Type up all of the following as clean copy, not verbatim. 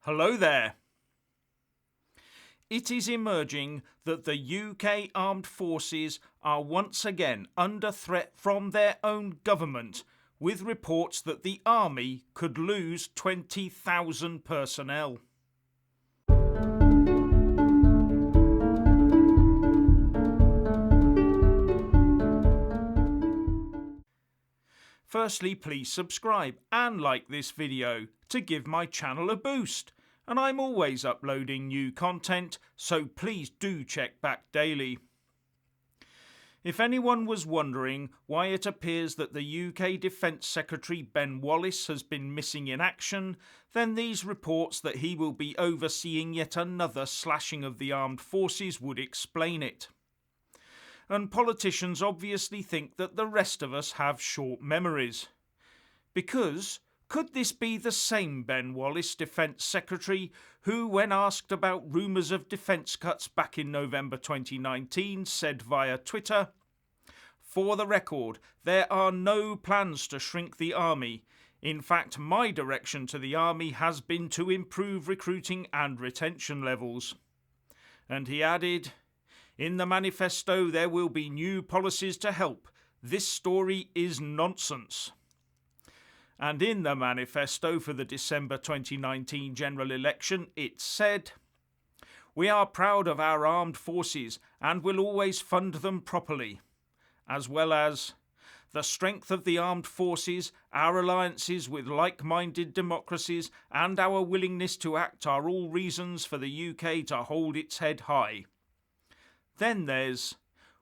Hello there. It is emerging that the UK armed forces are once again under threat from their own government, with reports that the army could lose 20,000 personnel. Firstly, please subscribe and like this video to give my channel a boost. And I'm always uploading new content, so please do check back daily. If anyone was wondering why it appears that the UK Defence Secretary Ben Wallace has been missing in action, then these reports that he will be overseeing yet another slashing of the armed forces would explain it. And politicians obviously think that the rest of us have short memories. Because could this be the same Ben Wallace, Defence Secretary, who, when asked about rumours of defence cuts back in November 2019, said via Twitter, "For the record, there are no plans to shrink the army. In fact, my direction to the army has been to improve recruiting and retention levels." And he added, "In the manifesto there will be new policies to help. This story is nonsense." And in the manifesto for the December 2019 general election, it said, "We are proud of our armed forces and will always fund them properly," as well as, "The strength of the armed forces, our alliances with like-minded democracies and our willingness to act are all reasons for the UK to hold its head high." Then there's,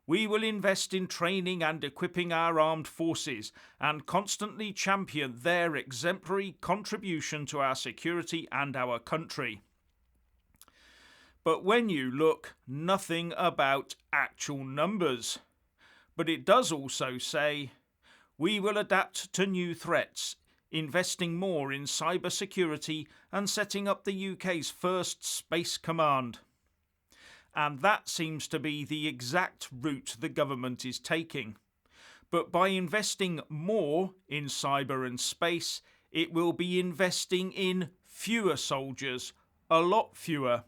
"We will invest in training and equipping our armed forces and constantly champion their exemplary contribution to our security and our country." But when you look, nothing about actual numbers. But it does also say, "We will adapt to new threats, investing more in cybersecurity and setting up the UK's first space command." And that seems to be the exact route the government is taking. But by investing more in cyber and space, it will be investing in fewer soldiers, a lot fewer.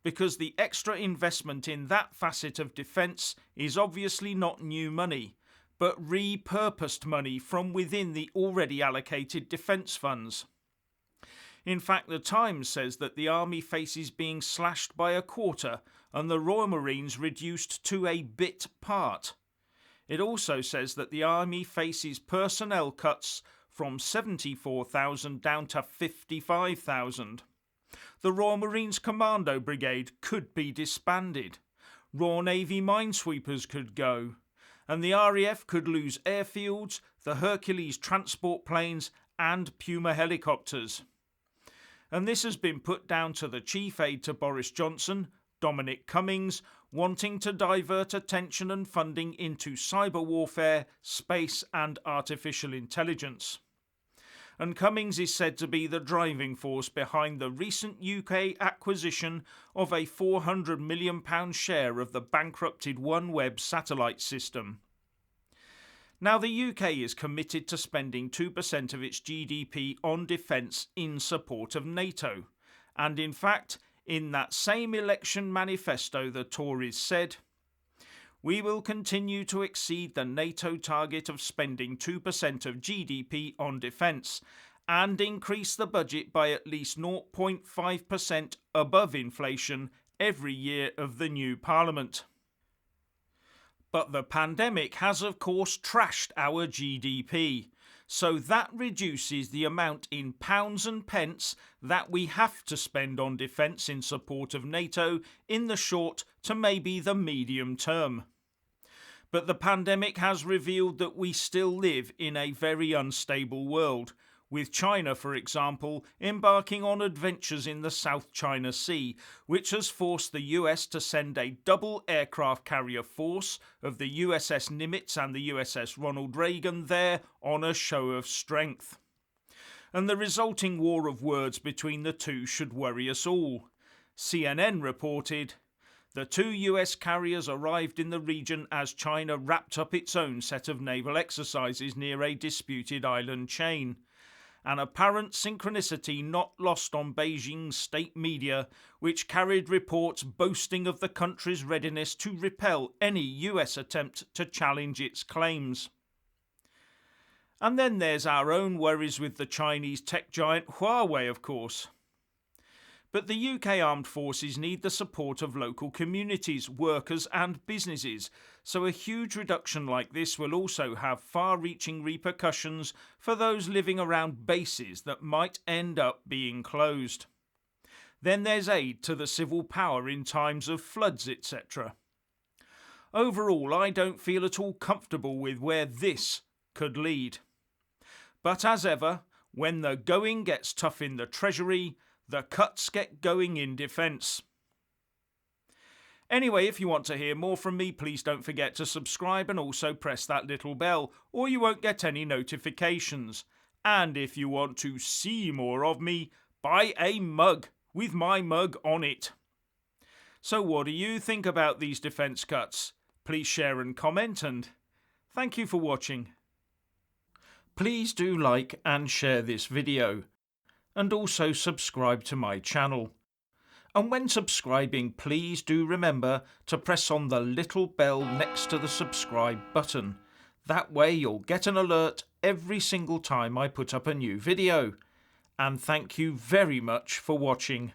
Because the extra investment in that facet of defence is obviously not new money, but repurposed money from within the already allocated defence funds. In fact, the Times says that the Army faces being slashed by a quarter and the Royal Marines reduced to a bit part. It also says that the Army faces personnel cuts from 74,000 down to 55,000. The Royal Marines Commando Brigade could be disbanded. Royal Navy minesweepers could go. And the RAF could lose airfields, the Hercules transport planes and Puma helicopters. And this has been put down to the chief aide to Boris Johnson, Dominic Cummings, wanting to divert attention and funding into cyber warfare, space and artificial intelligence. And Cummings is said to be the driving force behind the recent UK acquisition of a £400 million share of the bankrupted OneWeb satellite system. Now, the UK is committed to spending 2% of its GDP on defence in support of NATO. And in fact, in that same election manifesto, the Tories said, "We will continue to exceed the NATO target of spending 2% of GDP on defence and increase the budget by at least 0.5% above inflation every year of the new Parliament." But the pandemic has of course trashed our GDP, so that reduces the amount in pounds and pence that we have to spend on defence in support of NATO in the short to maybe the medium term. But the pandemic has revealed that we still live in a very unstable world, with China, for example, embarking on adventures in the South China Sea, which has forced the US to send a double aircraft carrier force of the USS Nimitz and the USS Ronald Reagan there on a show of strength. And the resulting war of words between the two should worry us all. CNN reported, "The two US carriers arrived in the region as China wrapped up its own set of naval exercises near a disputed island chain. an apparent synchronicity not lost on Beijing's state media, which carried reports boasting of the country's readiness to repel any US attempt to challenge its claims. And then there's our own worries with the Chinese tech giant Huawei, of course. But the UK Armed Forces need the support of local communities, workers and businesses, so a huge reduction like this will also have far-reaching repercussions for those living around bases that might end up being closed. Then there's aid to the civil power in times of floods, etc. Overall, I don't feel at all comfortable with where this could lead. But as ever, when the going gets tough in the Treasury, the cuts get going in defence. Anyway, if you want to hear more from me, please don't forget to subscribe and also press that little bell, or you won't get any notifications. And if you want to see more of me, buy a mug with my mug on it. So what do you think about these defence cuts? Please share and comment, and thank you for watching. Please do like and share this video, and also subscribe to my channel. And when subscribing, please do remember to press on the little bell next to the subscribe button. That way you'll get an alert every single time I put up a new video. And thank you very much for watching.